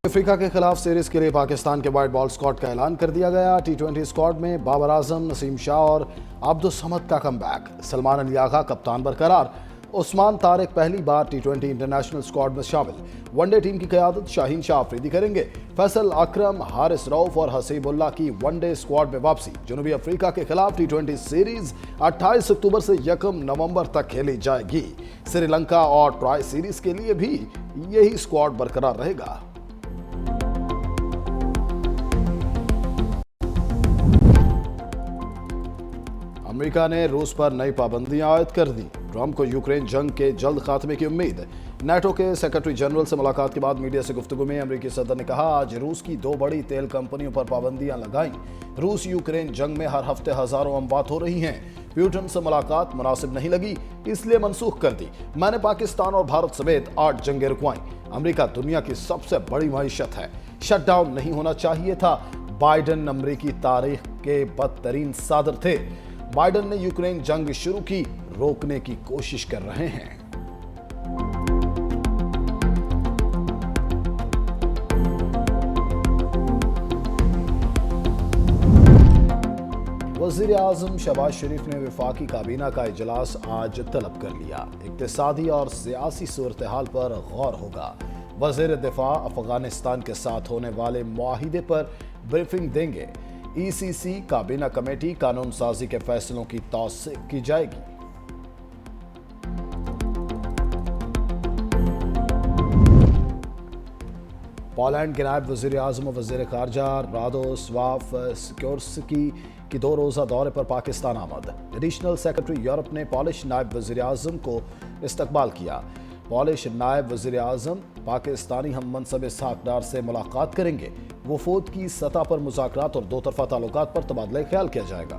Africa के खिलाफ series के लिए पाकिस्तान के वाइट बॉल स्क्वाड का ऐलान कर दिया गया। टी20 स्क्वाड में बाबर आजम, नसीम शाह और अब्दुल समद का कमबैक। सलमान अली आगा कप्तान बरकरार। उस्मान तारिक पहली बार टी20 इंटरनेशनल स्क्वाड में शामिल। वनडे टीम की क़यादत शाहीन शाह अफरीदी करेंगे। फैसल अकरम, हारिस रऊफ और हसीबुल्लाह की वनडे स्क्वाड में वापसी। जनूबी अफ्रीका के खिलाफ टी20 सीरीज 28 अक्टूबर से 1 नवंबर तक खेली जाएगी। श्रीलंका और ट्राई सीरीज के लिए भी यही स्क्वाड बरकरार रहेगा। अमेरिका ने रूस पर नई पाबंदियां आयद कर दी। ट्रंप को यूक्रेन जंग के जल्द खात्मे की उम्मीद। नाटो के सेक्रेटरी जनरल से मुलाकात के बाद मीडिया से गुफ्तगू में अमेरिकी सदर ने कहा, आज रूस की 2 बड़ी तेल कंपनियों पर पाबंदियां लगाई। रूस यूक्रेन जंग में हर हफ्ते हजारों अमवात हो रही हैं। प्यूटन से मुलाकात मुनासिब नहीं लगी, इसलिए मनसूख कर दी। मैंने पाकिस्तान और भारत समेत 8 जंगें रुकवाई। अमेरिका दुनिया की सबसे बड़ी मईशत है, शटडाउन नहीं होना चाहिए था। बाइडन अमेरिकी तारीख के बदतरीन सदर थे। बाइडन ने यूक्रेन जंग शुरू की, रोकने की कोशिश कर रहे हैं। वज़ीर आज़म शहबाज शरीफ ने वफाकी काबीना का इजलास आज तलब कर लिया। इक्तिसादी और सियासी सूरत हाल पर गौर होगा। वज़ीर दिफा अफगानिस्तान के साथ होने वाले मुआहिदे पर ब्रीफिंग देंगे। ईसीसी काबीना कमेटी कानून साजी के फैसलों की तौसीक की जाएगी। पोलैंड के नायब वज़ीर आज़म और वज़ीर ख़ारजा रादोस्लाव सिकोर्स्की की 2 रोज़ा दौरे पर पाकिस्तान आमद। एडिशनल सेक्रेटरी यूरोप ने पॉलिश नायब वज़ीर आज़म को इस्तकबाल किया। पॉलिश नायब वज़ीर आज़म पाकिस्तानी हम मनसब इसहाक डार से मुलाकात करेंगे। वफूद की सतह पर मुज़ाकरात और 2 तरफ़ा ताल्लुकात पर तबादला ख्याल किया जाएगा।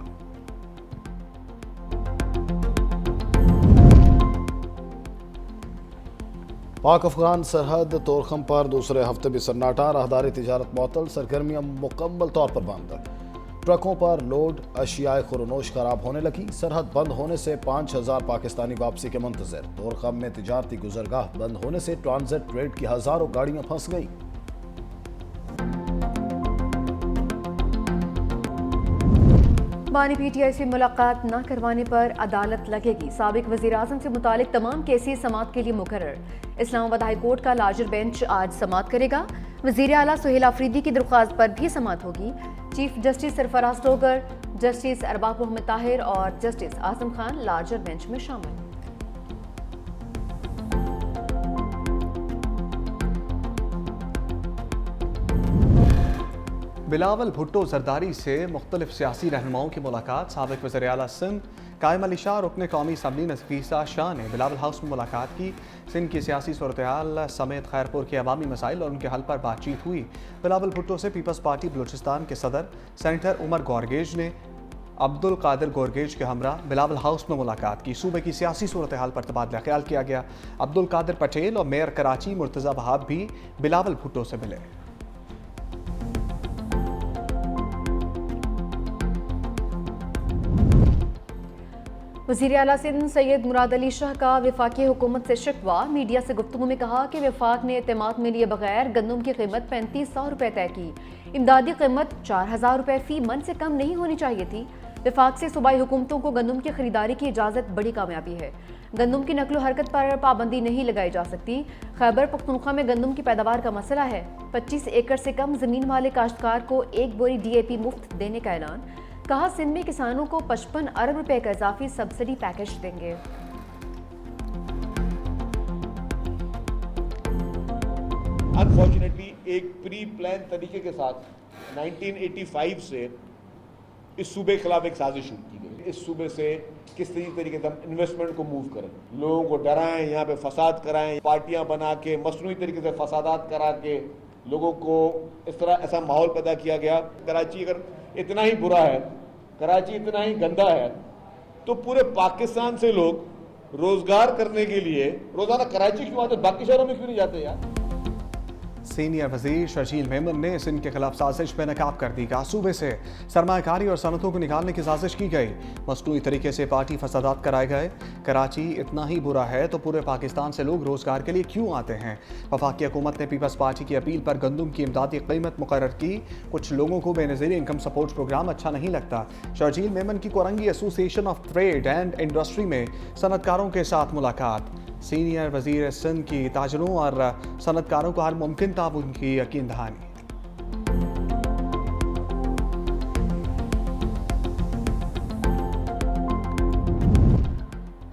पाक अफगान सरहद तोरखम पर दूसरे हफ्ते भी सन्नाटा। राहदारी तिजारत मुअत्तल, सरगर्मियां मुकम्मल तौर पर बंद। ट्रकों पर लोड अशियाए खुरनोश खराब होने लगी। सरहद बंद होने से 5000 पाकिस्तानी वापसी के मुंतज़िर। तोरखम में तिजारती गुजरगाह बंद होने से ट्रांजिट ट्रेड की हजारों गाड़ियां फंस गईं। बानी पीटीआई से मुलाकात न करवाने पर अदालत लगेगी। साबिक वज़ीर आज़म से मुतालिक तमाम केसेस समाअत के लिए मुकर्रर। इस्लामाबाद हाई कोर्ट का लार्जर बेंच आज समाअत करेगा। वज़ीर आला सुहेल अफरीदी की दरख्वास्त पर भी समाअत होगी। Chief justice Sarfaraz Dogar, justice Arbab Mohammad Tahir और justice Azam Khan larger bench में शामिल। बिलावल भुट्टो जरदारी से मुख्तलिफ सियासी रहनुमाओं की मुलाकात। साबिक वज़ीर आला सिंध कायम अली शाह रुकने कौमी असम्बली नफीसा शाह ने बिलावल हाउस में मुलाकात की। सिंध की सियासी सूरत हाल समेत खैरपुर के अवामी मसाइल और उनके हल पर बातचीत हुई। बिलावल भुट्टो से पीपल्स पार्टी बलूचिस्तान के सदर सेनेटर उमर गौरगेज ने अब्दुल कादिर गौरगेज के हमरा बिलावल हाउस में मुलाकात की। सूबे की सियासी सूरत हाल पर तबादला ख्याल किया गया। अब्दुल कादिर पटेल और मेयर कराची मुर्तज़ा बहाब भी बिलावल भुट्टो से मिले। वज़ीर आला सिंध सैयद मुराद अली शाह का वफाकी हुकूमत से शिकवा। मीडिया से गुफ्तगू में कहा कि वफाक ने एतमाद में लिए बगैर गंदम की कीमत 3500 रुपये तय की। इमदादी कीमत 4000 रुपये फी मन से कम नहीं होनी चाहिए थी। वफाक से सूबाई हुकूमतों को गंदम की खरीदारी की इजाज़त बड़ी कामयाबी है। गंदम की नकलो हरकत पर पाबंदी नहीं लगाई जा सकती। खैबर पख्तूनख्वा में गंदम की पैदावार का मसला है। 25 एकड़ से कम जमीन वाले काश्तकार को 1 बोरी DAP मुफ्त देने का ऐलान। कहा, सिंध में किसानों को 55 अरब रुपए का इजाफी सब्सिडी पैकेज देंगे। अनफॉर्चुनेटली एक प्री प्लान तरीके के साथ 1985 से इस सूबे के खिलाफ एक साजिश शुरू की गई। इस सूबे से किस तरीके से हम इन्वेस्टमेंट को मूव करें, लोगों को डराएं, यहाँ पे फसाद कराएं, पार्टियां बना के मसनूई तरीके से फसादात करा के लोगों को इस तरह ऐसा माहौल पैदा किया गया। कराची अगर इतना ही बुरा है, कराची इतना ही गंदा है, तो पूरे पाकिस्तान से लोग रोजगार करने के लिए रोजाना कराची क्यों आते, बाकी शहरों में क्यों नहीं जाते यार। सीनियर वजीर शर्जील मेमन ने सिंध के खिलाफ साजिश बेनकाब कर दी। कहा सूबे से सरमाकारी और सनतों को निकालने की साजिश की गई। मसनूई तरीके से पार्टी फसादात कराए गए। कराची इतना ही बुरा है तो पूरे पाकिस्तान से लोग रोजगार के लिए क्यों आते हैं। वफाकी हुकूमत ने पीपल्स पार्टी की अपील पर गंदम की इमदादी कीमत मुकर्रर की। कुछ लोगों को बेनज़ीर इनकम सपोर्ट प्रोग्राम अच्छा नहीं लगता। शर्जील मेमन की Korangi association of trade and industry में सनतकारों के साथ मुलाकात। सीनियर वजीर सिंध की ताजरों और सनतकारों को हर मुमकिन ताउन की यकीन दहानी।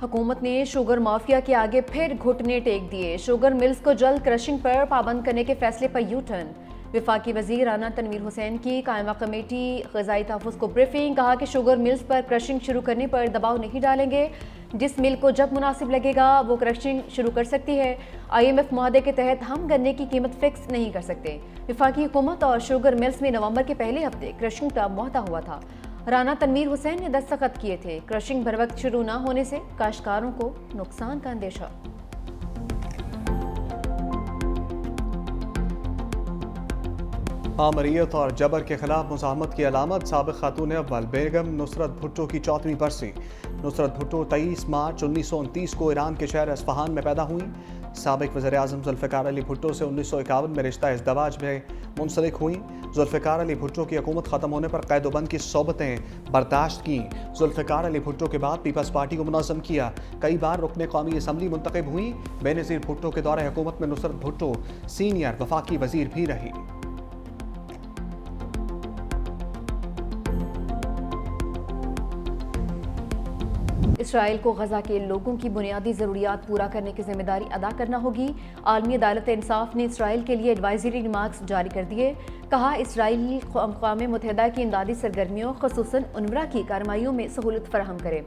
हुकूमत ने शुगर माफिया के आगे फिर घुटने टेक दिए। शुगर मिल्स को जल्द क्रशिंग पर पाबंद करने के फैसले पर यू टर्न। विफाकी वजीर राना तनवीर हुसैन की कायमा कमेटी ग़िज़ाई तहफ़्फ़ुज़ को ब्रीफिंग। कहा कि शुगर मिल्स पर क्रशिंग शुरू करने पर दबाव नहीं डालेंगे। जिस मिल को जब मुनासिब लगेगा वो क्रशिंग शुरू कर सकती है। IMF मुआहदे के तहत हम गन्ने की कीमत फिक्स नहीं कर सकते। विफाकी हुकूमत और शुगर मिल्स में नवंबर के पहले हफ्ते क्रशिंग का मुआहदा हुआ था। राना तनवीर हुसैन ने दस्तखत किए थे। क्रशिंग बर वक्त शुरू न होने से काश्तकारों को नुकसान का अंदेशा। आमरीत और जबर के खिलाफ मुज़ाहमत की अलामत। साबिक़ खातून अव्वल बेगम नुसरत भुट्टो की 4वीं बरसी। नुसरत भुट्टो 23 मार्च 1929 को ईरान के शहर अस्फहान में पैदा हुई। साबिक़ वज़ीर आज़म जुल्फ़िकार अली भुट्टो से 1951 में रिश्ता इज़्दवाज में मुंसलिक हुई। जुल्फ़िकार अली भुट्टो की हुकूमत ख़त्म होने पर क़ैद-ओ-बंद की सोबतें बर्दाश्त की। जुल्फ़िकार अली भुट्टो के बाद पीपल्स पार्टी को मुनज़्ज़म किया। कई बार रुकने कौमी असम्बली मुंतखब हुई। बेनज़ीर भुट्टो के दौरे हुकूमत में नुसरत भुट्टो सीनियर वफाकी वज़ीर भी रही। इसराइल को गजा के लोगों की बुनियादी ज़रूरियात पूरा करने की जिम्मेदारी अदा करना होगी। आलमी अदालत इंसाफ ने इसराइल के लिए एडवाइजरी रिमार्क्स जारी कर दिए। कहा इसराइल अक़वाम मुत्तहिदा की इमदादी सरगर्मियों ख़ुसूसन उनवरा की कार्रवाइयों में सहूलत फराहम करे।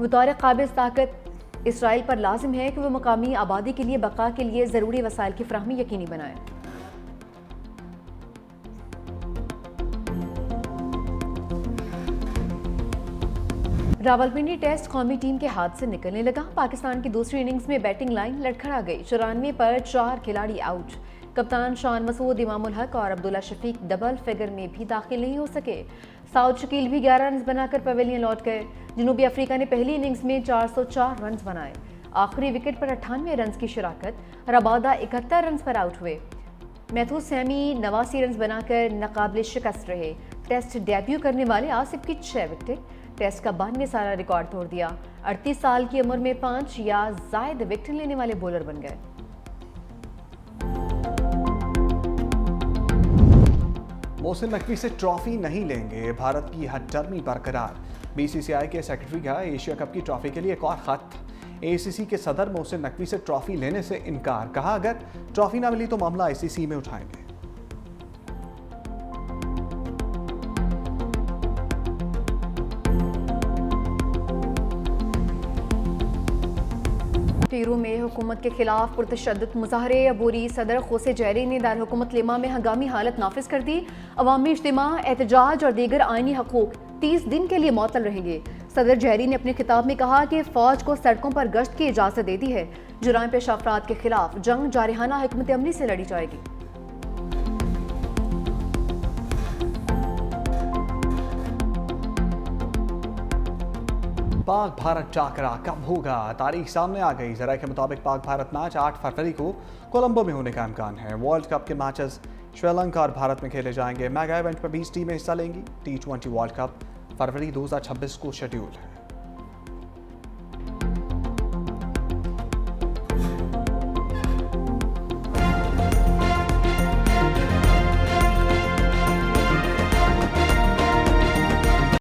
बतौर काबिज़ ताकत इसराइल पर लाजिम है कि वह मकामी आबादी के लिए बका के लिए ज़रूरी वसाइल की फराहमी यकीनी बनाए। रावलपिंडी टेस्ट कौमी टीम के हाथ से निकलने लगा। पाकिस्तान की दूसरी इनिंग्स में बैटिंग लाइन लड़खड़ा गई। 94 पर 4 खिलाड़ी आउट। कप्तान शान मसूद, इमामुल हक और अब्दुल्ला शफीक डबल फिगर में भी दाखिल नहीं हो सके। साउद शकील भी 11 रन बनाकर पवेलियन लौट गए। जनूबी अफ्रीका ने पहली इनिंग्स में 404 रन बनाए। आखिरी विकेट पर 98 रन की शिराकत। रबादा 71 रन पर आउट हुए। मैथ्यू सैमी 89 रन बनाकर नाकाबिल शिकस्त रहे। टेस्ट डेब्यू करने वाले आसिफ की 6 विकेट। टेस्ट का 92 साल रिकॉर्ड तोड़ दिया। 38 साल की उम्र में 5 या ज़ायद विकेट लेने वाले बॉलर बन गए। मोहसिन नकवी से ट्रॉफी नहीं लेंगे, भारत की हथर्मी बरकरार। BCCI के सेक्रेटरी का एशिया कप की ट्रॉफी के लिए एक और खत। ACC के सदर मोहसिन नकवी से ट्रॉफी लेने से इनकार। कहा अगर ट्रॉफी ना मिली तो मामला ICC में उठाएंगे। टीरू में हुकूमत के खिलाफ पुरतशद्दुद मुजाहरे। अबूरी सदर खोसे जहरी ने दारुल लिमा में हंगामी हालत नाफिज कर दी। अवामी इज्तिमा, एहतजाज और दीगर आइनी हकूक 30 दिन के लिए मअतल रहेंगे। सदर जहरी ने अपने खिताब में कहा कि फ़ौज को सड़कों पर गश्त की इजाज़त दे दी है। जुराइम पेशा अफराद के खिलाफ जंग जारहाना हिकमत अमली से लड़ी जाएगी। पाक भारत टाकरा कब होगा, तारीख सामने आ गई। जरा के मुताबिक पाक भारत मैच 8 फरवरी को कोलंबो में होने का इम्कान है। वर्ल्ड कप के मैचेस श्रीलंका और भारत में खेले जाएंगे। मेगा इवेंट पर 20 टीमें हिस्सा लेंगी। T20 वर्ल्ड कप फरवरी 2026 को शेड्यूल है।